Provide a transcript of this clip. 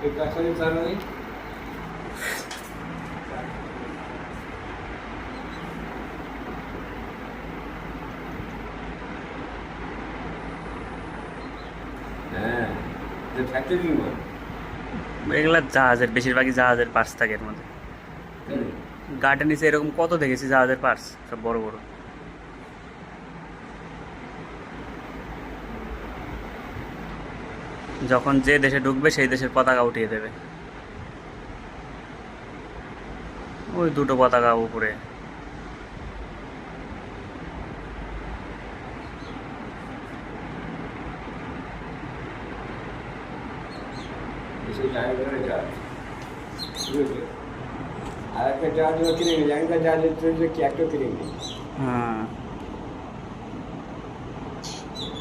एक आठवडी चालू आहे. হ্যাঁ, যে ফ্যাক্টরি মাল। এগুলা জাহাজের, বেশিরভাগই জাহাজের পার্টস থাকে এর মধ্যে। গার্ডের নিচে এরকম কত দেখেছি জাহাজের পার্টস, সব বড় বড়। যখন যে দেশে ঢুকবে সেই দেশের পতাকা উঠিয়ে দেবে। ওই দুটো পতাকা উপরে। এসে জায়গায় জাহাজ। আর একটা জাহাজ কিনে নিই, জায়গা জাহাজের জন্য কি একটা কিনে নিই। হ্যাঁ।